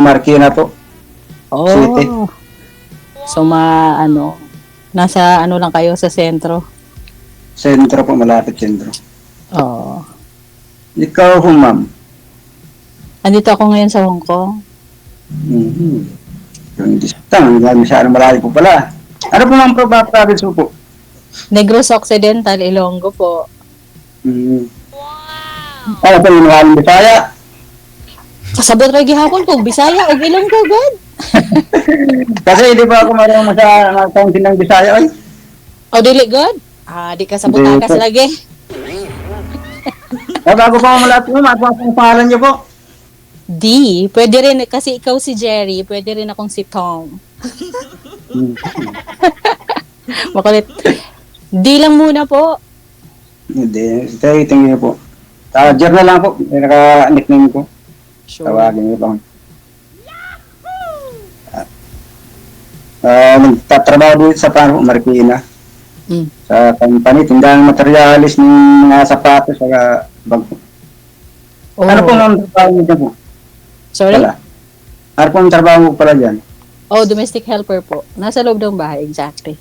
Marikina po, City. Oh. So, nasa ano lang kayo sa sentro? Sentro po, malapit sentro. Oo. Ikaw po, ma'am. Andito ako ngayon sa Hong Kong. Mm-hmm. Yung distang, masyadong malayo po pala. Ano po ma'am province po po? Negros Occidental, Ilonggo po. Mm. Ano po yung Haling Bisaya? Kasabot rin gihapon ko, Bisaya o Ilonggo, God. Kasi hindi pa ako marunong sa county ng Bisaya. Ay. O dili, God? Di ka sabot Hindi takas po. lagi. Bago pa malapit mo, ano ang pangalan niyo po? Pwede rin, kasi ikaw si Jerry, pwede rin akong si Tom. Makulit. D lang muna po. Hindi, thank you po. Jer na lang po, may naka-nickname ko. Sure. Tawagin niyo po. Nagtatrabaho dito sa Marikina. Sa company, tindahan materialis ng mga sapatos sa bag po. Oh. Ano po ang trabaho niyo po? Sorry? Wala. Ano po ang trabaho mo pala dyan? Oh, domestic helper po. Nasa loob ng bahay, exactly.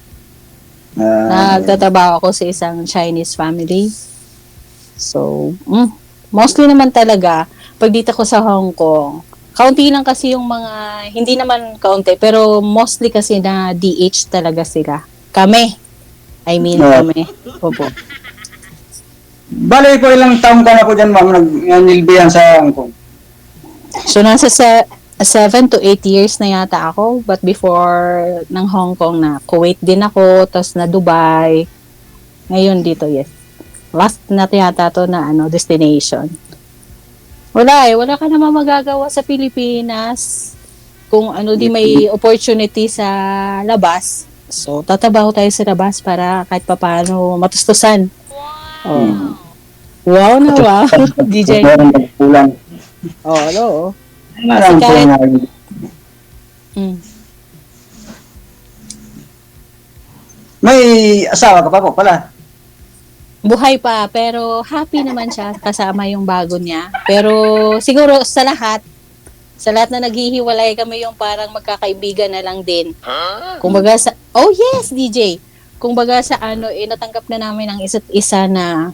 Nagtatrabaho ako sa isang Chinese family. So, mostly naman talaga, pag dito ko sa Hong Kong, kaunti lang kasi yung mga, hindi naman kaunti, pero mostly kasi na DH talaga sila. Kami. Kami. Opo. Bale po, ilang taong ka na po dyan, ma'am, nag-nilbihan sa Hong Kong? So, nasa 7 to 8 years na yata ako. But before ng Hong Kong na Kuwait din ako, tapos na Dubai. Ngayon dito, yes. Last na yata to na destination. Wala ka naman magagawa sa Pilipinas. Kung di may opportunity sa labas. So, tatabaho tayo sa labas para kahit papaano matustusan. Oh. Wow na wow, DJ. Oh, hello. Kasi kahit... May asawa ka pa po pala? Buhay pa, pero happy naman siya kasama yung bago niya. Pero siguro sa lahat na naghihiwalay kami yung parang magkakaibigan na lang din. Kumbaga sa... Oh yes, DJ! Kumbaga sa natanggap na namin ang isa't isa na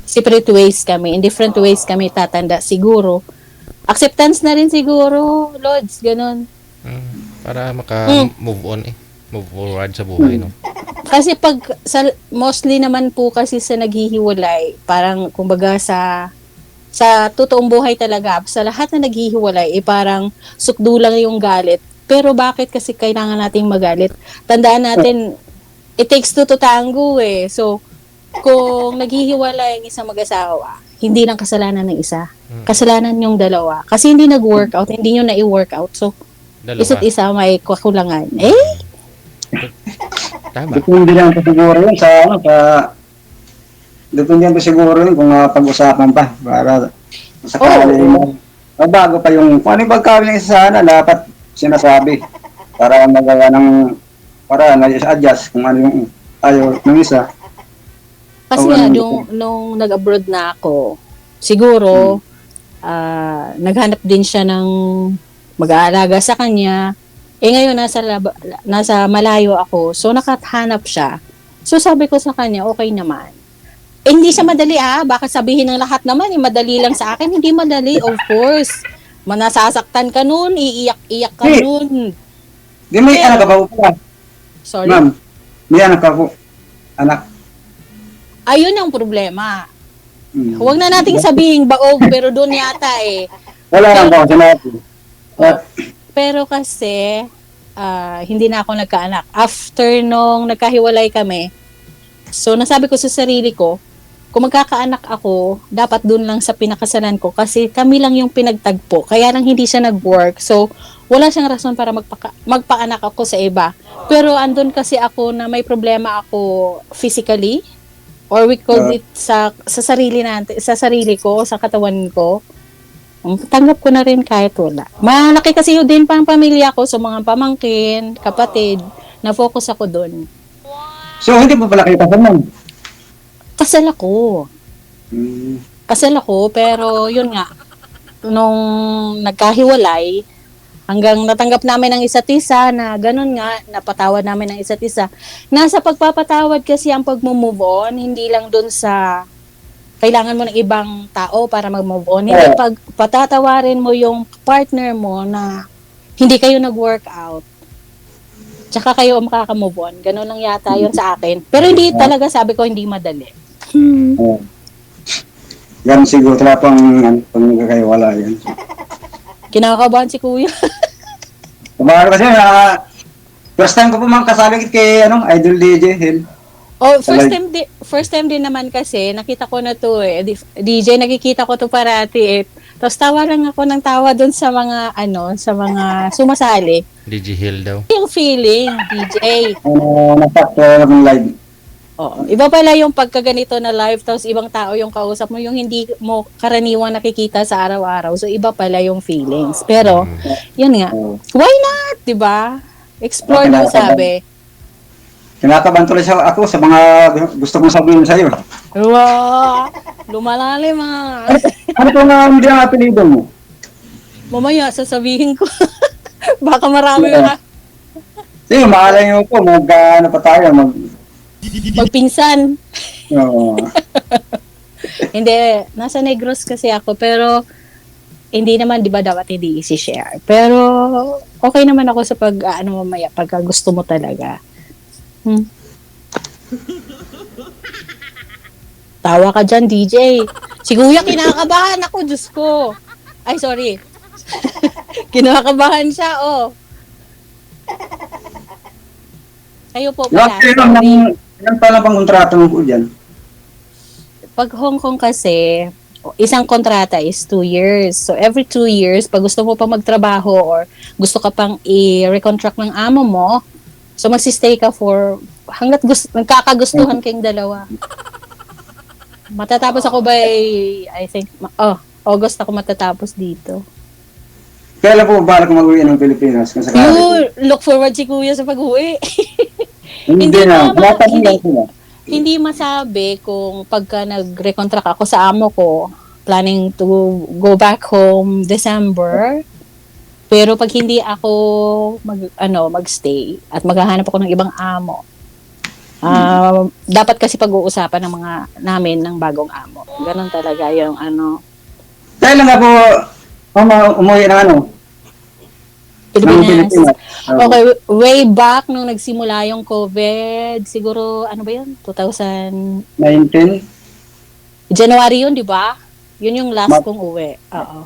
separate ways kami. In different ways kami tatanda. Siguro. Acceptance na rin siguro, Lods. Ganon. Para maka-move on move forward sa buhay, no? Kasi mostly naman po kasi sa naghihiwalay, parang kumbaga sa totoong buhay talaga, sa lahat na naghihiwalay, parang sukdo lang yung galit. Pero bakit kasi kailangan nating magalit? Tandaan natin, it takes two to tango eh. So, kung naghihiwalay ang isang mag-asawa, hindi lang kasalanan ng isa. Kasalanan yung dalawa. Kasi hindi nag-workout, hindi nyo na-i-workout. So, isa't isa may kakulangan. Tama. Depende lang po siguro yun depende lang po siguro yun kung pag-usapan pa para sakali bago pa yung kung ano yung pagkawin ng isa sana dapat sinasabi para magawa para na-adjust kung ano yung ayaw ng isa. Kasi nga, nung nag-abroad na ako, siguro, naghanap din siya ng mag-aalaga sa kanya. Ngayon, nasa malayo ako, so nakahanap siya. So sabi ko sa kanya, okay naman. Hindi siya madali baka sabihin ng lahat naman, madali lang sa akin. Hindi madali, of course. Manasasaktan ka nun, iiyak-iyak ka nun. Di may anak ka pa po pala? Sorry? Ma'am, may anak ka po. Anak. Ayun ang problema. Huwag na nating sabihin baog, pero doon yata Wala lang po, sinabi. Pero kasi, hindi na ako nagkaanak. After nung nagkahiwalay kami, so nasabi ko sa sarili ko, kung magkakaanak ako, dapat dun lang sa pinakasalan ko kasi kami lang yung pinagtagpo. Kaya lang hindi siya nag-work. So, wala siyang rason para magpaanak ako sa iba. Pero andun kasi ako na may problema ako physically or we call it sa sarili natin, sa sarili ko, sa katawan ko. Tanggap ko na rin kahit wala. Malaki kasi yun din pang pamilya ko, so mga pamangkin, kapatid, na-focus ako dun. So, hindi pa pala kayo kasal, ma'am? Kasal ako. Kasal ako, pero yun nga, nung nagkahiwalay, Hanggang natanggap namin ang isa't isa na ganun nga, napatawad namin ang isa't isa. Nasa pagpapatawad kasi ang pag-move on, hindi lang dun sa kailangan mo ng ibang tao para mag-move on. Hindi pag patatawarin mo yung partner mo na hindi kayo nag-work out. Tsaka kayo makaka-move on. Ganun lang yata yun sa akin. Pero hindi talaga, sabi ko, hindi madali. Yan siguro talaga pang magkakaiwala yan. Kinakabahan si Kuya. Kumbaga kasi, first time ko po mga kasali kay Idol DJ Hill. Oh, first time din naman kasi nakita ko na to DJ, nakikita ko to parati Tapos tawa lang ako ng tawa doon sa mga sa mga sumasali. DJ Hill daw. Yung feeling, DJ. Napakto ng live. Oo. Iba pala yung pagkaganito na live, tapos ibang tao yung kausap mo, yung hindi mo karaniwang nakikita sa araw-araw. So, iba pala yung feelings. Pero, yun nga. Why not? Diba? Explore mo, sabi. Kinakabahan tuloy ako sa mga gusto kong sabihin sa'yo. Wow! Lumalalim Ano po nga hindi ang apelido mo? Mamaya, sasabihin ko. Baka marami ka. Sige, mahalay nyo po. Pa tayo. Magpinsan. Oo. Hindi, nasa Negros kasi ako, pero hindi naman, di ba, dapat hindi isi-share. Pero, okay naman ako sa mamaya, pagka gusto mo talaga. Tawa ka dyan, DJ. Si Kuya, kinakabahan ako, Diyos ko. Ay, sorry. Kinakabahan siya, Kayo po pala. Ilan pala pang kontrata mo po dyan? Pag Hong Kong kasi, isang kontrata is 2 years. So, every 2 years, pag gusto mo pa magtrabaho or gusto ka pang i-recontract ng amo mo, so magsistay ka for hanggat nagkakagustuhan kayong dalawa. Matatapos ako by, I think, August ako matatapos dito. Kailan po balak mag-uwi ng Pilipinas? Look forward si Kuya sa pag-uwi. Hindi masabi kung pagka nag-recontract ako sa amo ko, planning to go back home December. Pero pag hindi ako magstay at maghahanap ako ng ibang amo, dapat kasi pag-uusapan ng mga namin ng bagong amo. Ganon talaga yung Kailan nga po umuwi ng Pilipinas. Okay, way back nung nagsimula yung COVID, siguro, 2019? January yun, di ba? Yun yung last kong uwi. Oo.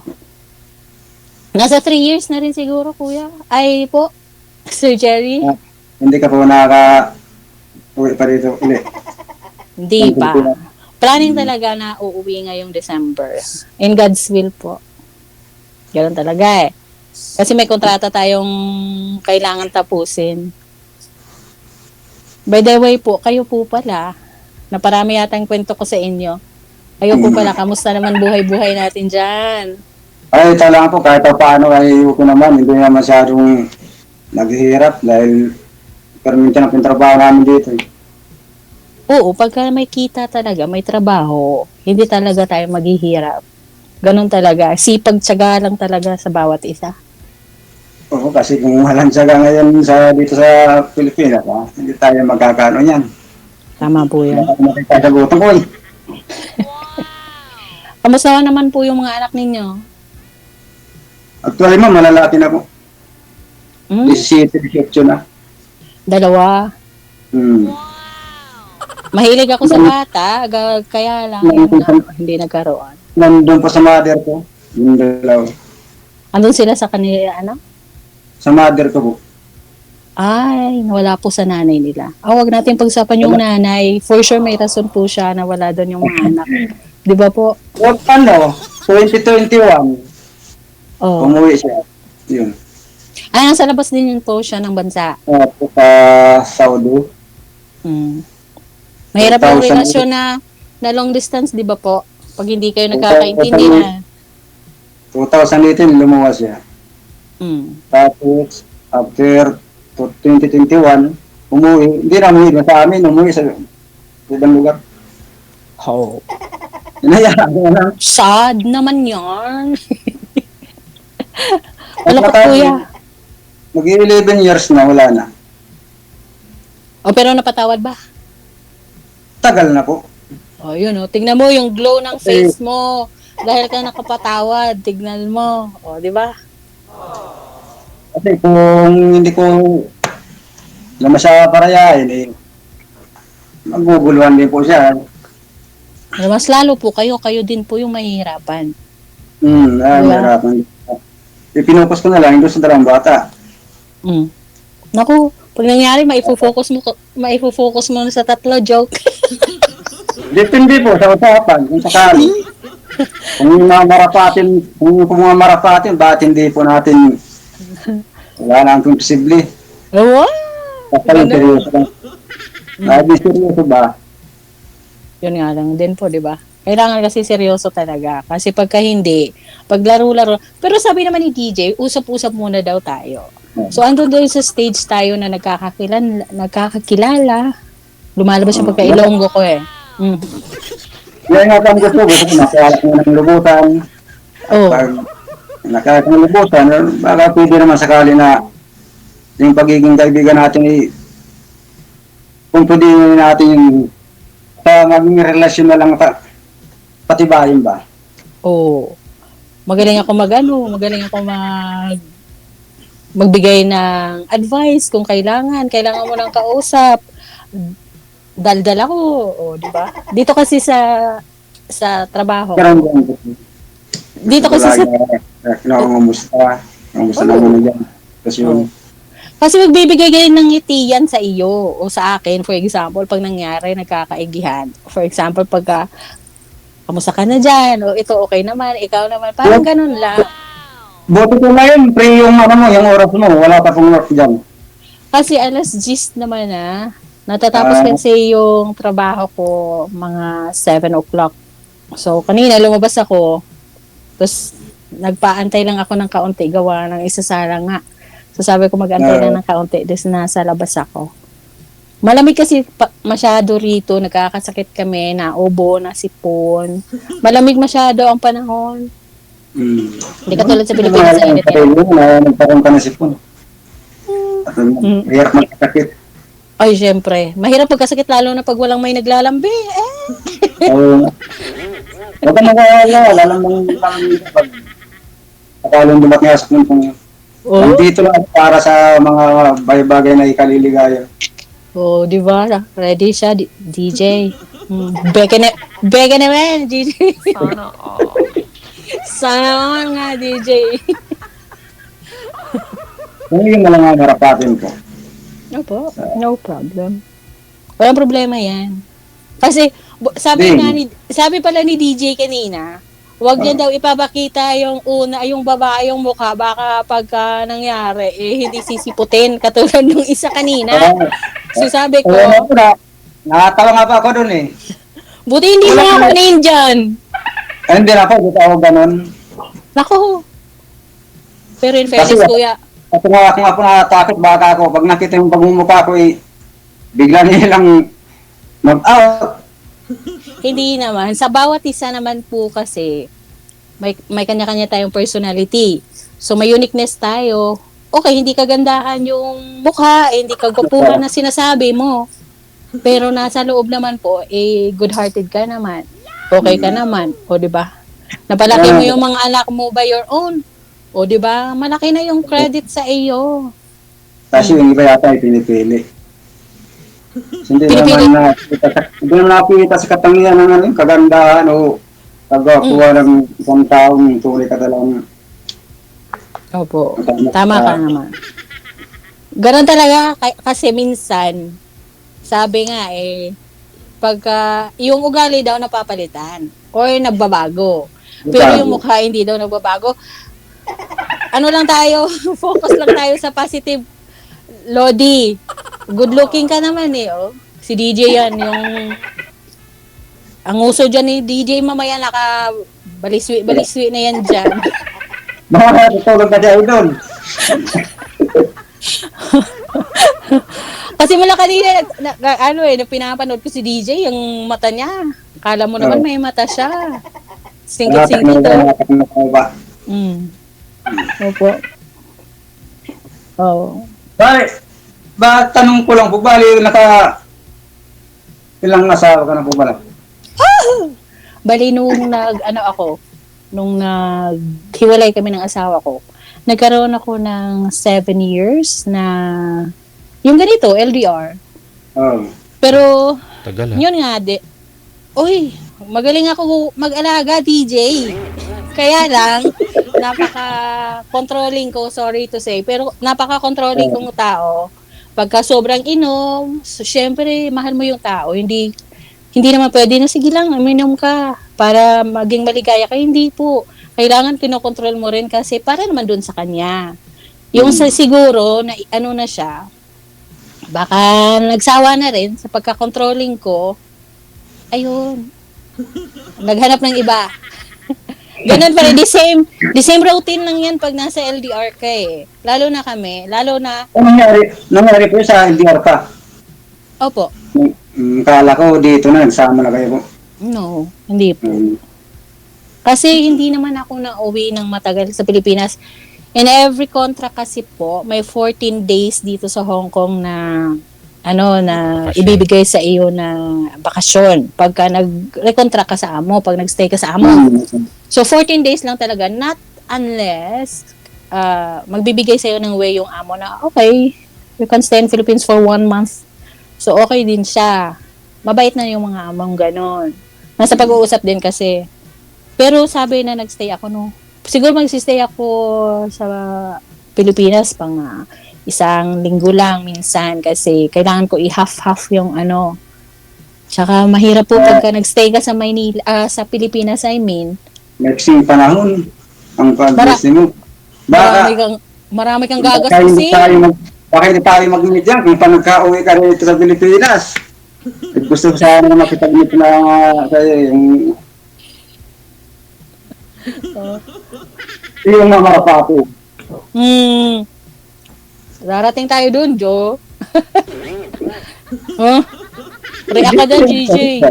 Nasa 3 years na rin siguro, Kuya. Ay po, Sir Jerry. Hindi ka po uwi pa dito ulit. Hindi pa. Planning talaga na uuwi ngayong December. In God's will po. Ganun talaga Kasi may kontrata tayong kailangan tapusin. By the way po, kayo po pala, na parami yatang kwento ko sa inyo. Kayo po pala, kamusta naman buhay-buhay natin dyan? Ay, ito lang po, kahit paano ay ko naman, hindi naman masyadong naghihirap dahil permintan ang pintrabaho namin dito. Oo, pagka may kita talaga, may trabaho, hindi talaga tayo maghihirap. Ganon talaga. Sipag tiyaga lang talaga sa bawat isa. Oo, kasi kung walang tiyaga ngayon dito sa Pilipinas, hindi tayo magkakaano yan. Tama po yan. Makikasagutan ko Kamusta naman po yung mga anak ninyo? Actually, malalaki na po. 17-18 na. 2. Mahilig ako sa bata, kaya lang hindi nagkaroon. Nandun pa sa mother ko, yung 2. Andun sila sa kanila, Sa mother ko po. Ay, wala po sa nanay nila. Wag natin pagsapan yung nanay. For sure may rason po siya na wala doon yung mga anak. Di ba po? 2021. Umuwi siya. Yun. Ay, nasa labas din po siya ng bansa. Sa Saudi. Mahirap yung relasyon na long distance, di ba po? Pag hindi kayo nagkakaintindi na. 2018, lumuwas siya. Tapos, after 2021, umuwi. Hindi na umuwi sa amin, umuwi sa ibang lugar. Inayaan ko lang. Sad naman yan. Wala ka, Kuya. Mag-11 years na, wala na. O, pero napatawad ba? Tagal na po. O, yun o. Tingnan mo yung glow ng face mo. Dahil ka nakapatawad, tignan mo. O, di ba? Kasi kung hindi ko naman siya parayain, eh, maguguluhan din po siya. Mas lalo po kayo din po yung mahihirapan. Diba? Hirapan. Ipinukos ko na lang doon sa dalawang bata. Naku, pag nangyari, maifo-focus mo na sa tatlo, joke. Depende po sa usapan, kung sakali. Kung mga marapatin, bakit hindi po natin wala na ang posible. Oo. Basta yung seryoso lang. Hindi seryoso ba? Yun nga lang din po, di ba? Kailangan kasi seryoso talaga. Kasi pagka hindi, pag laro-laro. Pero sabi naman ni DJ, usap-usap muna daw tayo. So, andun doon sa stage tayo na nagkakakilala. Lumalabas yung pagka-ilonggo ko eh. Yan nga ang gusto ko, nakakalak mo ng lubutan. Pag nakakalak ng lubutan, baka pwede naman sakali na yung pagiging kaibigan natin kung pwede natin yung maging relasyon na lang patibayin ba? Magaling ako magbigay ng advice kung kailangan mo ng kausap. Daldal ako, di ba? Dito kasi sa trabaho. Dito kasi sa kumusta naman yan. Kasi magbibigay kayo ng ngitian sa iyo o sa akin, for example, pag nangyari, nagkakaigihan. For example, pagka, kamusta ka na dyan? O ito okay naman, ikaw naman. Parang ganun lang. Buti ko ngayon, free yung oras mo. Wala pa pong work dyan. Kasi alas 10 naman na. Natatapos kasi yung trabaho ko mga 7 o'clock. So, kanina lumabas ako. Tapos, nagpaantay lang ako ng kaunti. Gawa ng isasara nga. So, sabi ko mag-antay lang ng kaunti. Tapos, nasa labas ako. Malamig kasi masyado rito. Nagkakasakit kami. Naubo, nasipon. Malamig masyado ang panahon. Hindi katulad sa Pilipinas sa init yan. Nagparang ka na sipon. Hirap magkasakit. Ay, syempre. Mahirap pagkasakit lalo na pag walang may naglalambi. Huwag ka nag-aalala. Lalamang pag akalong dumat nga sa kung nandito lang para sa mga bagay-bagay na ikaliligayan. Di ba? Ready siya, DJ. Beke naman, DJ. Sana nga, DJ. Kung yun na lang ang harapatin ko. Opo, no problem. Walang problema yan. Kasi, sabi pala ni DJ kanina, wag niya daw ipapakita yung babae yung mukha, baka pagka nangyari, hindi sisiputin, katulad nung isa kanina. So sabi ko, nakatawa nga pa ako dun eh. Buti hindi mo ako dyan. Hindi na ako, ako ganun. Nako. Pero in fairness, kuya, Kasi nga ako natatakot baka ako. Pag nakita yung pagmumukha ko bigla nilang mag-out. Hindi naman. Sa bawat isa naman po kasi, may kanya-kanya tayong personality. So, may uniqueness tayo. Okay, hindi kagandahan yung mukha, hindi kagwapuhan na sinasabi mo. Pero nasa loob naman po, good-hearted ka naman. Okay ka naman. O, di ba? Napalaki mo yung mga anak mo by your own. O, di ba? Malaki na yung credit sa iyo. Kasi yung iba yata ay pinipili. Hindi naman nakikita sa katangian ng kagandahan o kagawa ng isang taong tuloy ka talagang. Opo. Tama ka naman. Ganon talaga kasi minsan, sabi nga pagka yung ugali daw napapalitan or nagbabago. Pero yung mukha hindi daw nagbabago. Ano lang tayo, focus lang tayo sa positive. Lodi, good looking ka naman Si DJ yan, ang uso dyan ni DJ mamaya baliswi na yan dyan. Tutulog ka dyan doon. Kasi mula kanina, pinapanood ko si DJ, yung mata niya. Akala mo naman may mata siya. Singkit-singkit. Opo. Oh. Tanong ko lang po, bali, ilang asawa ka na po pala? Bali nung naghiwalay kami ng asawa ko, nagkaroon ako ng 7 years na yung ganito, LDR. Oh. Pero, Tagal ha. yun nga, uy, magaling ako mag-alaga, DJ. Kaya lang, napaka-controlling ko, sorry to say, pero napaka-controlling kong tao. Pagka sobrang inom, so, syempre, mahal mo yung tao. Hindi naman pwede na, sige lang, uminom ka para maging maligaya ka. Hindi po. Kailangan kinokontrol mo rin kasi para naman dun sa kanya. Yung siguro, na ano na siya, baka nagsawa na rin sa pagka-controlling ko, ayun, naghanap ng iba. Ganun pa rin, the same routine lang yan pag nasa LDR ka eh. Lalo na kami, lalo na, Nangyari po sa LDR pa. opo, Kala ko dito na, nagsama na kayo po. no, hindi po. Mm. Kasi hindi naman ako na-uwi ng matagal sa Pilipinas. In every contract kasi po, may 14 days dito sa Hong Kong na Bakasyon. ibibigay sa iyo na bakasyon pagka nag-recontract ka sa amo, pag nagstay ka sa amo. So 14 days lang talaga, not unless magbibigay sa iyo ng way yung amo na okay, you can stay in Philippines for 1 month. So okay din siya. Mabait na yung mga among ganon. Nasa pag-uusap din kasi. Pero sabi na nagstay ako siguro magsistay ako sa Pilipinas pang 1 linggo lang minsan kasi kailangan ko i-half-half yung Tsaka mahirap po pagka nagstay ka sa Maynila, sa Pilipinas, I mean. Next panahon, ang pag-guess mo. Marami kang baka gagastusin. baka hindi tayo mag-meet dyan kung paano nagka-uwi ka rito sa Pilipinas. Gusto ko sana na makipag-meet na sa'yo yung mga papo. Darating tayo dun, Joe. Huh? React ka dyan, GJ.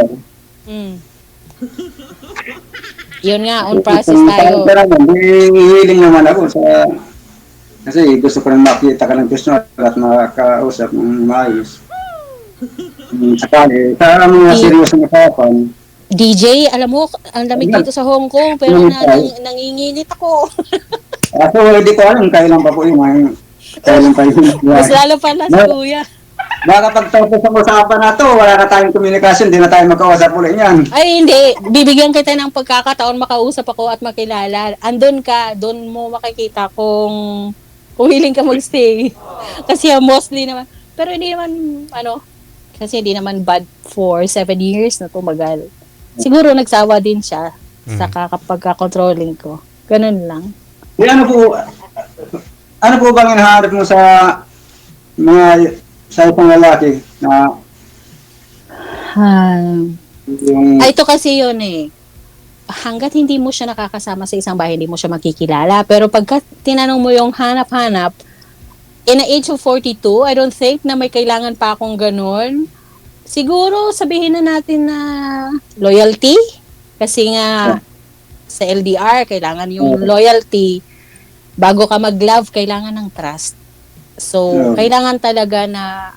Yun nga, on process tayo. Pero hihiling naman ako kasi gusto ko rin makita ka ng personal at makakausap ng maayos. Sakali, sa mga seryosong usapan. DJ, alam mo, ang lamig dito sa Hong Kong, pero nanginginit ako. Ako, hindi ko alam kailan pa po yung kailan pa yun. Mas lalo pala si Kuya. Baka pagtapos ang usapan na to, wala na tayong komunikasyon, hindi na tayo magkausap ulit yan. Ay, hindi. Bibigyan kita ng pagkakataon makausap ako at makilala. Andun ka, doon mo makikita kung willing ka magstay. Kasi mostly naman. Pero hindi naman, kasi hindi naman bad for 7 years na tumagal. Siguro nagsawa din siya sa pagka-controlling ko. Ganun lang. Ano po bang hinaharap mo sa isang lalaki na ito kasi yun eh. Hanggat hindi mo siya nakakasama sa isang bahay, hindi mo siya makikilala. Pero pagka tinanong mo yung hanap-hanap, in the age of 42, I don't think na may kailangan pa akong ganun. Siguro sabihin na natin na loyalty. Kasi nga sa LDR, kailangan yung loyalty. Bago ka mag-love, kailangan ng trust. So, kailangan talaga na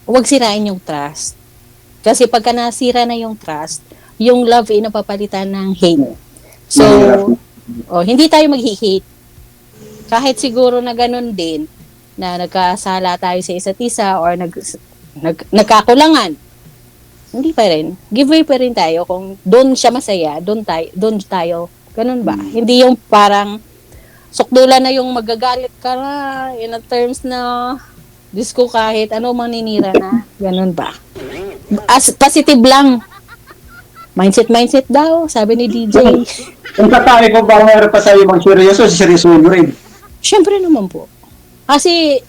huwag sirain yung trust. Kasi pagka nasira na yung trust, yung love ay napapalitan ng hate. So, hindi tayo mag-hate. Kahit siguro na ganun din, na nagkasala tayo sa isa't isa or nagkakulangan, hindi pa rin. Give way pa rin tayo. Kung doon siya masaya, doon tayo. Ganun ba? Hindi yung parang sukdulan na yung magagalit ka na in a terms na Diyos ko kahit ano maninira na. Ganun ba? As positive lang. Mindset daw, sabi ni DJ. kung katari ko ba meron pa sa ibang seryoso mo rin? Siyempre naman po. Kasi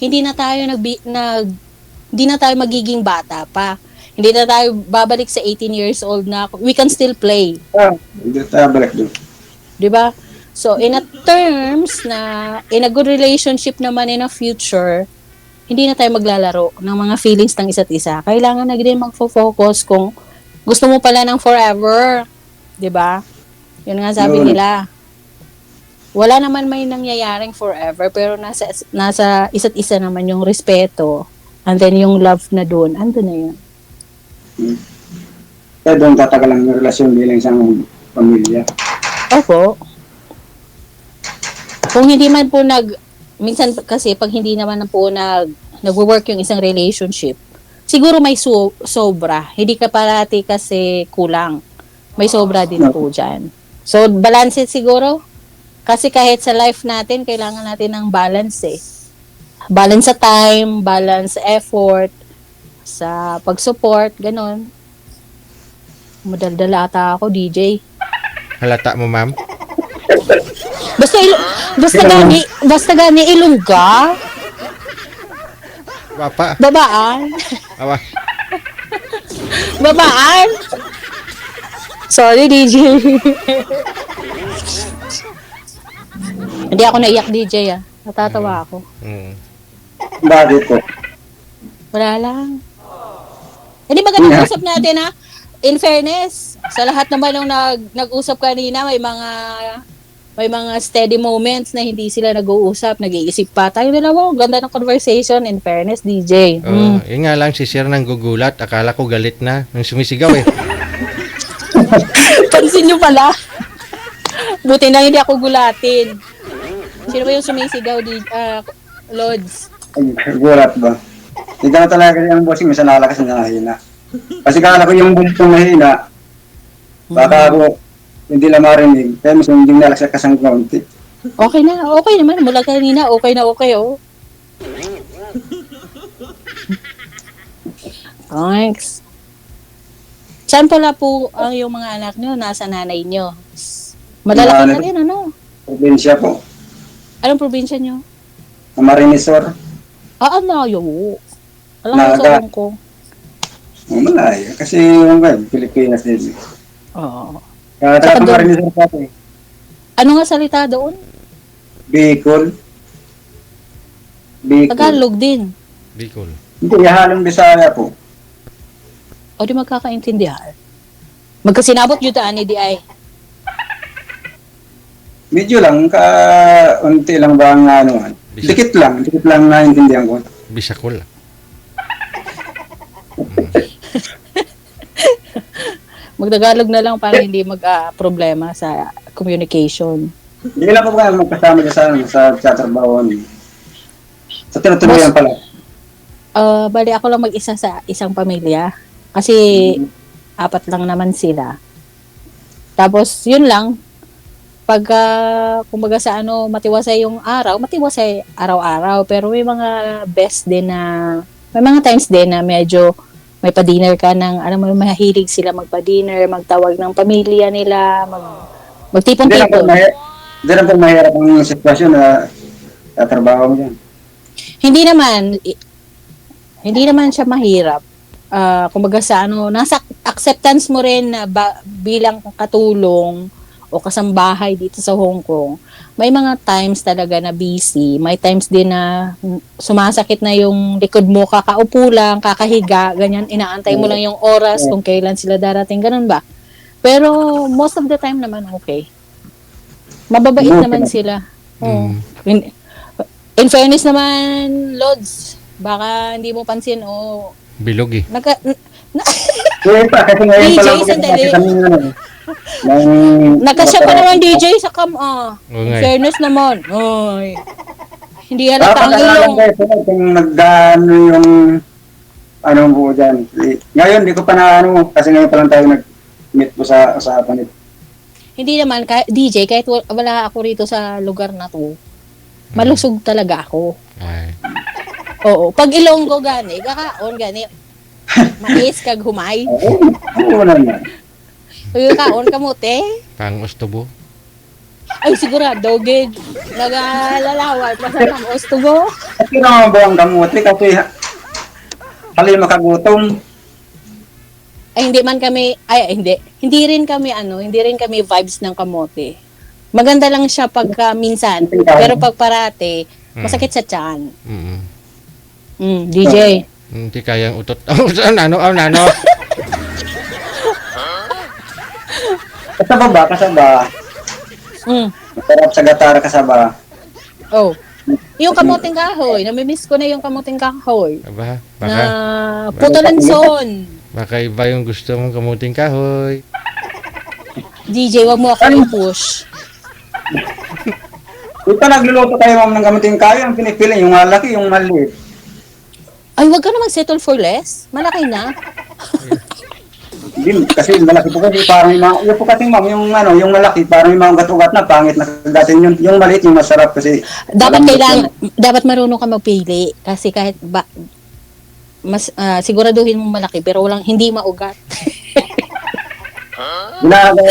hindi na tayo magiging bata pa. Hindi na tayo babalik sa 18 years old na we can still play. Hindi tayo balik doon. 'Di ba? So in a terms na in a good relationship naman in a future, hindi na tayo maglalaro ng mga feelings ng isa't isa. Kailangan na din magfo-focus kung gusto mo pala ng forever. 'Di ba? Yun nga sabi nila. wala naman may nangyayaring forever, pero nasa isa't isa naman yung respeto, and then yung love na doon, ando na yun. Kaya doon tatagal ang relasyon bilang isang pamilya. Opo. Kung hindi man po minsan kasi pag hindi naman po nagwo-work yung isang relationship, siguro may sobra. Hindi ka parati kasi kulang. May sobra din po dyan. So, balance it siguro. Kasi kahit sa life natin, kailangan natin ng balance eh. Balance sa time, balance sa effort, sa pag-support, ganun. Madaldala ata ako, DJ. Halata mo, ma'am? Basta gani ilungga. Papa. Babaan. Awa. Babaan. Sorry, DJ. Hindi ako naiyak, DJ, ah. Natatawa ako. Bakit po? Wala lang. Hindi magandang usap natin, ha? In fairness, sa lahat naman nung nag-usap kanina, may mga steady moments na hindi sila nag-uusap, nag-iisip pa. Tayo dalawa, ang ganda ng conversation. In fairness, DJ. Yun nga lang, si Sir nang gugulat. Akala ko galit na. Nang sumisigaw eh. Pansin nyo pala. Buti na hindi ako gulatin. Sino ba yung sumisigaw, Lods? Ay, gulat ba? Hindi na talaga yung bossing, minsan nakalakas na nahina. Kasi kala ko yung bumpong mahina, baka ako hindi lang marinig, kaya minsan hindi nalaksakas ang kaunti. Okay naman. Mula kanina, okay na okay, oh. Thanks. Saan pala po ang yung mga anak nyo? Nasa nanay nyo? Malalaki na rin, ano? Probinsya po. Anong probinsya nyo? Marinesor. Malayo. Alam ko sa Hong Kong. Malayo. Kasi yung Pilipinas din. Oo. Kaya Tsaka doon- Marinesor pa po. Ano nga salita doon? Bicol. Tagalog din. Bicol. Hindi, halong Bisaya po. O di magkakaintindihan. Magkasinabot yun taan ni di ay. Medyo lang, unti lang ba ang ano. Dikit lang naintindihan ko. Bisakol. Magtagalog na lang para hindi problema sa communication. Hindi lang po ba magkasama sa trabaho. Sa tinutuloyan pala. Bali ako lang mag-isa sa isang pamilya. Kasi 4 lang naman sila. Tapos yun lang. Pagka kumbaga sa matiwasay yung araw, matiwasay araw-araw. Pero may mga may mga times din na medyo may pa-dinner ka ng, mahilig sila magpa-dinner, magtawag ng pamilya nila, magtipon-tipon. Hindi lang po mahirap ang sitwasyon na tatrabaho mo dyan. Hindi naman siya mahirap. Kumbaga sa nasa acceptance mo rin na bilang katulong o kasambahay dito sa Hong Kong, may mga times talaga na busy, may times din na sumasakit na yung likod mo, kakaupo lang, kakahiga, ganyan, inaantay mo lang yung oras kung kailan sila darating, ganun ba? Pero most of the time naman okay. Mababait naman sila. In fairness naman, Lods, baka hindi mo pansin Bilog eh. Kasi ngayon DJ, pala sandali. ng Nagkasya pa naman DJ sa Okay. Fairness naman. Oy. Hindi halata ang ilong. Kung nagdano yung po dyan. Ngayon, di ko pa kasi ngayon pa lang tayo nag-meet po sa usapan ito. Hindi naman, DJ, kahit wala ako rito sa lugar na to, malusog talaga ako. Ay. Oo. Pag Ilonggo gani, kakaon gani, mais kag humay. Oo naman. Kaon kamote. Pang ostobo. Ay, sigurado, gig. Nagalalaway pa sa ng ostugo. Kasi naman ba ang kamuti kasi halin makagutom. Ay, hindi rin kami vibes ng kamote. Maganda lang siya pagka minsan, pero pag parate, masakit sa tiyan. DJ. Hindi kayang utot. Ano? Kasaba. Masarap sa gatar kasaba. Oh. Yung kamuting kahoy, namimiss ko na yung kamuting kahoy. Aba, Na baka, puto lanson. baka iba yung gusto mong kamuting kahoy. DJ, wag mo ako i-push. Ito nagluluto kayo ma'am ng gamuting kayo, ang pinipili, yung malaki, yung maliit. Ay, wag ka na mag-settle for less. Malaki na. Hindi, kasi malaki po kasi parang yung po kasi ma'am, yung ano, yung malaki, parang yung mga ugat-ugat na, pangit na dating yun. Yung maliit, yung masarap kasi. Dapat marunong ka magpili kasi kahit siguraduhin mong malaki pero hindi maugat. Dati,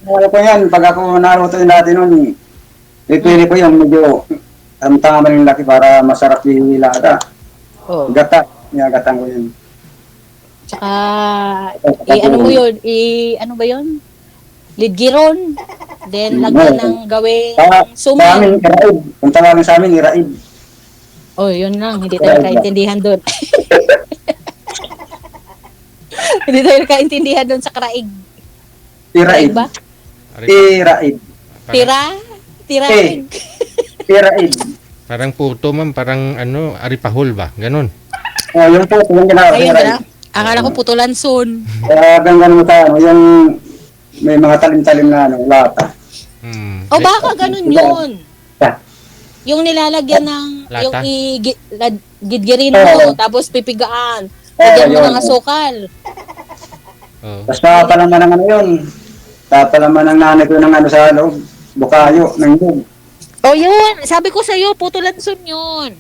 ano po yan, pag ako naruto yung dati nun, pipili ko yung medyo tama yung laki para masarap yung lata. Oh. Gata, gatang ko yun. Tsaka ano mo yun? Ano ba yun? Lidgiron. Then lagyan ng gawing Sa suman. amin, iraib. Kung tawagin sa amin, iraib. Oh, yun lang. Hindi tayo kaintindihan doon. Hindi tayo kaintindihan doon sa karaig. Iraib. Ba? Iraib. Tiraig. Iraib. Parang puto, ma'am. Parang ano, aripahol ba? Ganon. Yung po, yung ginawa. Ayun na. Akala ko putulan soon. Ganun mo tayo, yung may mga talim-talim na ano, lata. O baka ganun yun. Ah, Yung nilalagyan ng, Lata? yung gidgirin mo, tapos pipigaan. Lagyan mo yun. ng asukal. Oh. Tapos papalaman ng ano yun. Papalaman ng nanay ko ng ano sa loob. Bukayo, ng yun. O yun, sabi ko sa'yo, putulan soon yun.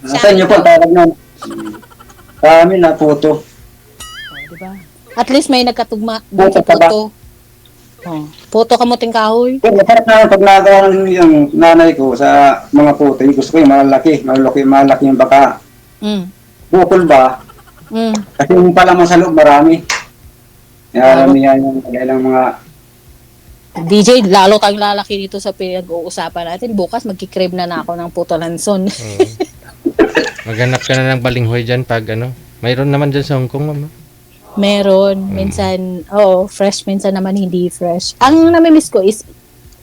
Sa inyo po, tawag nun. Sa amin na puto. Diba? At least may nagkatugma doon Puto sa pa ba? puto. Oh. Puto kamuting kahoy. Pero masarap na pag nagawa ng yung nanay ko sa mga puto, yung gusto ko yung malaki yung baka. Mm. Bukol ba? Mm. Kasi yung palaman sa loob marami. Marami yan yung kailang mga DJ, lalo tayong lalaki dito sa pinag-uusapan natin. Bukas magkikrib na ako ng puto lanson. Oo. Maghanap ka na ng balinghoy dyan pag ano. Mayroon naman dyan sa Hong Kong, ma'am. Meron, minsan, fresh, minsan naman hindi fresh. Ang namimiss ko is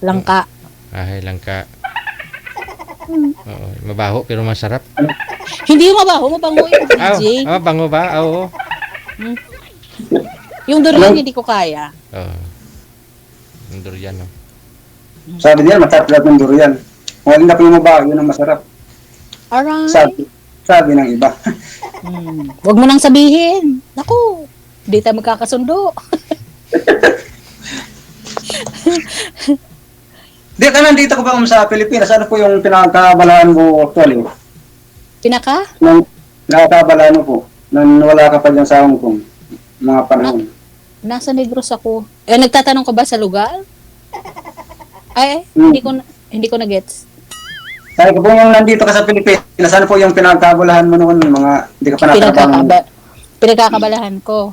langka. Ahay lang ka. Oo. Mabaho pero masarap. Hindi yung mabaho, mabango yung DJ. Bango ba? Oo. Yung durian hindi ko kaya. Oo. Yung durian, no? sabi nila, masarap lahat ng durian. Kung alin na po yung mabaho, yun ang masarap. Alright. Sabi ng iba. Huwag mo nang sabihin. Naku, hindi tayo magkakasundo. Di ka nandito ko ba sa Pilipinas? Ano po yung pinagkakabalaan mo actually? Pinaka? Pinagkakabalaan mo po. Nang wala ka pa dyan sa Hong Kong. Mga panahon. Nasa Negros ako. Nagtatanong ka ba sa lugar? Ay, hindi ko na-gets. Sabi ko po yung nandito ka sa Pilipinas, ano po yung pinagkabalahan mo noon? Mga, hindi ka pa natrabaho. Pinagkakabalahan ko.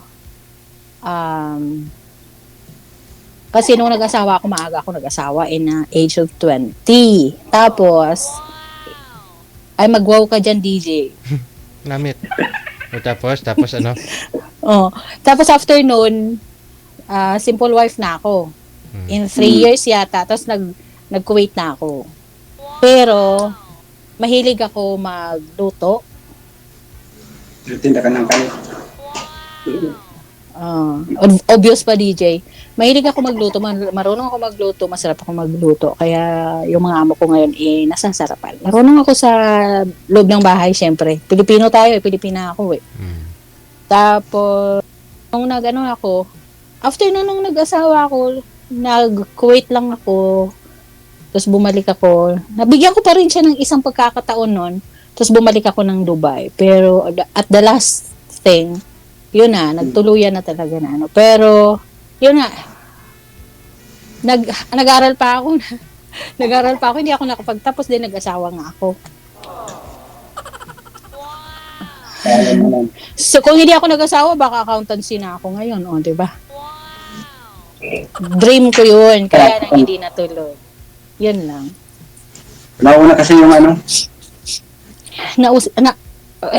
Kasi nung nag-asawa ako, maaga ako nag-asawa in age of 20. Tapos, ay mag-wow ka dyan, DJ. Namit. O tapos ano? Tapos after noon, simple wife na ako. In 3 years yata. Tapos nag-Kuwait na ako. Pero, mahilig ako magluto. Tinda ka ng kayo. Obvious pa, DJ. Mahilig ako magluto. Marunong ako magluto. Masarap ako magluto. Kaya, yung mga amo ko ngayon, nasasarapan. Marunong ako sa loob ng bahay, syempre. Pilipino tayo, Pilipina ako eh. Tapos, nung after nung nag-asawa ako, nag-Kuwait lang ako. Tapos bumalik ako. Nabigyan ko pa rin siya ng isang pagkakataon nun. Tapos bumalik ako ng Dubai. Pero at the last thing, yun na, nagtuluyan na talaga na ano. Pero, yun na, nag-aral pa ako. Nag-aral pa ako, hindi ako nakapagtapos din, nag-asawa nga ako. So, kung hindi ako nag-asawa, baka accountancy na ako ngayon, di ba? Dream ko yun, kaya nang hindi natuloy. Yun lang. Nauna kasi yung ano?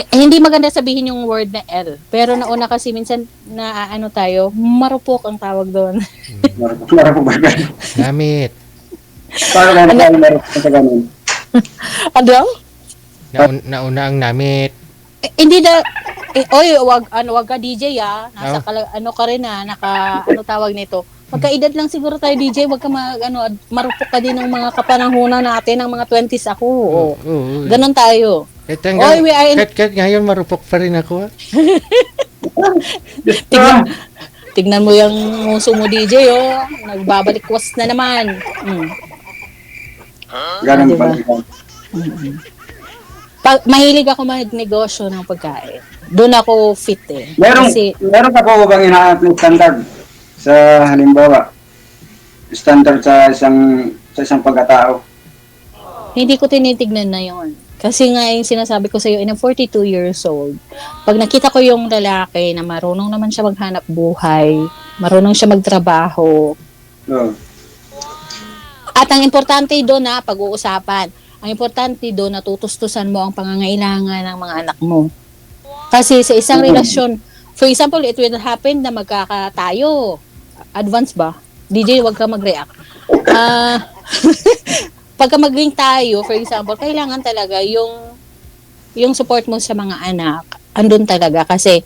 Hindi maganda sabihin yung word na L. Pero nauna kasi minsan na tayo, marupok ang tawag doon. Marupok ba? Namit. Paano kayo nakalimar sa ganun? Ano? Nauna ang namit. Hindi na oy, wag ka DJ ah. Nasa ano ka rin ah, ano tawag nito. Magkaedad lang siguro tayo DJ, wag ka marupok ka din ng mga kapanahunan natin, ng mga 20s ako. Oo. Ganon tayo. Oy, kahit ngayon marupok pa rin ako. Tignan mo yung muso mo DJ oh. Nagbabalik-was na naman. Ganun Diba? pa. Mahilig ako magnegosyo ng pagkain. Doon ako fit eh. Meron ka po bang hinahanap ng standard sa halimbawa? Standard sa isang pagkatao? Hindi ko tinitignan na yon. Kasi nga yung sinasabi ko sa iyo, I'm 42 years old. Pag nakita ko yung lalaki na marunong naman siya maghanap buhay, marunong siya magtrabaho, at ang importante doon na pag-uusapan, ang importante doon na tutustusan mo ang pangangailangan ng mga anak mo. Kasi sa isang relasyon, for example, it will happen na magkakatayo. Advance ba? DJ, wag ka mag-react. Pagka mag-link tayo, for example, kailangan talaga yung support mo sa mga anak, andun talaga. Kasi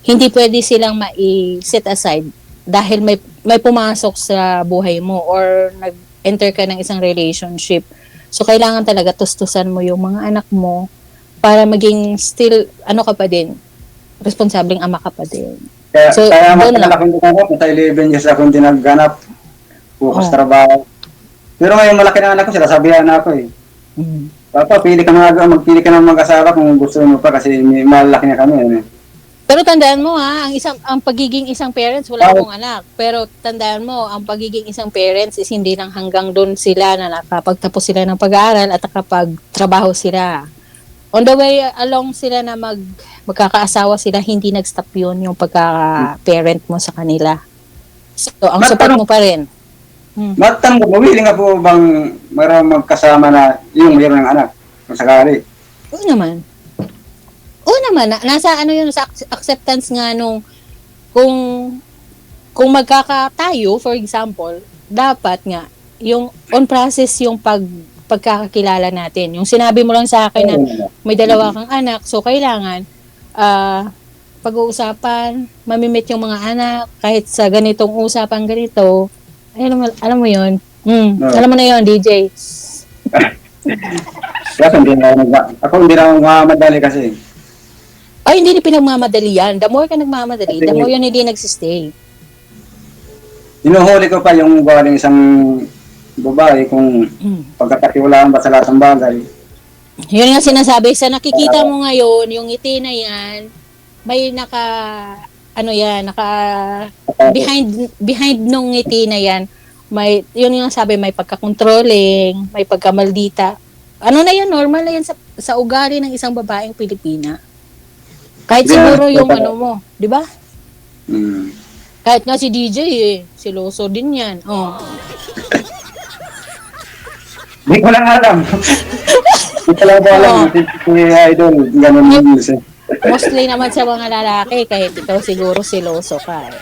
hindi pwede silang mai-set aside dahil may pumasok sa buhay mo or nag-enter ka ng isang relationship. So, kailangan talaga tustusan mo yung mga anak mo para maging still, ka pa din, responsableng ama ka pa din. Kaya malaking ganap, nasa 11 years ako hindi nagganap, bukas trabaho. Pero ngayon malaki na anak ko, sila sabihan na ako eh. Papa, magpili ka ng mag-asawa kung gusto mo pa kasi malaki na kami. Pero tandaan mo ang pagiging isang parents, wala akong anak. Pero tandaan mo, ang pagiging isang parents is hindi lang hanggang doon sila na nakapagtapos sila ng pag-aaral at nakapagtrabaho sila. On the way along sila na magkakaasawa sila, hindi nag-stop yun yung pagka-parent mo sa kanila. So, ang support mo pa rin. Matanong mo, willing nga po bang mayroong magkasama na yung mayroong ng anak? Kung sakali. Oo naman. Nasa yun, sa acceptance nga nung kung magkakatayo, for example, dapat nga, yung on process yung pagkakakilala natin. Yung sinabi mo lang sa akin na may dalawa kang anak, so kailangan pag-uusapan, mamimit yung mga anak, kahit sa ganitong usapan ganito, alam mo yun. Alam mo na yun, DJ. Kasi ako hindi na mamadali kasi. Ay, hindi ni pinagmamadali yan. The more ka nagmamadali, the more yun hindi nagsistay. Hinuhuli ko pa yung galing isang babae kung pagkakakiwalaan ba sa lahat ng bagay. Yun nga sinasabi, sa nakikita mo ngayon, yung ngiti na yan, may behind nung ngiti na yan, yun yung sabi, may pagka-controlling, may pagkamaldita. Ano na yun, normal na yan sa ugali ng isang babaeng Pilipina. Kahit siguro yung mo, di ba? Kahit nga si DJ siloso din yan. Hindi ko lang alam. Hindi ko lang alam. Si Idol, ganun yung news eh. Mostly naman sa mga lalaki, kahit ikaw siguro siloso ka eh.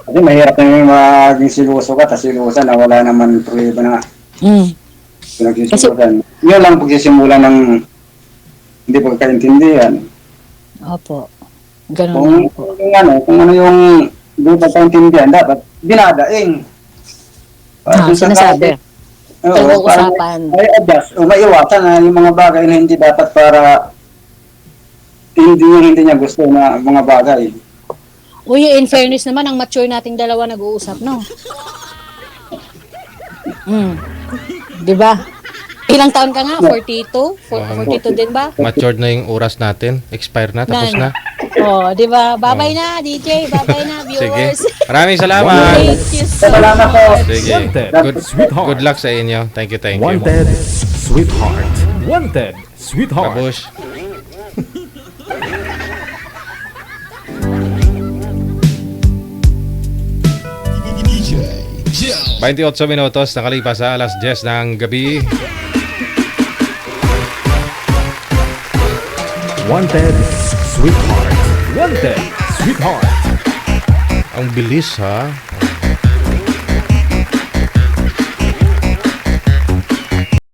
Kasi mahirap na yung maging siloso ka, tapos silosa na wala naman pruweba na pinagsisimulan. Yun lang pagsisimulan ng hindi pagkaintindihan. Opo. Ganun po. Kung ano yung hindi pagkaintindihan, dapat binadaing. Sinasabi. Pag-uusapan. May adjust o may iwasan na yung mga bagay na hindi dapat para hindi niya gusto na mga bagay. Uy, in fairness naman, ang mature nating dalawa nag-uusap, no? Di ba? Ilang taon ka nga? 42? 42 din ba? Matured na yung oras natin. Expire na, tapos na. Di ba? Bye-bye na, DJ. Bye-bye na, viewers. Sige. Maraming salamat. Thank you so Salamat po. Sige. Good luck sa inyo. Thank you. Wanted, sweetheart. Wanted, sweetheart. Kabush. DJ Jill. 28 minutos nakalipas sa alas 10 ng gabi. Wanted, sweetheart. Wanted, sweetheart. Ang bilis ha.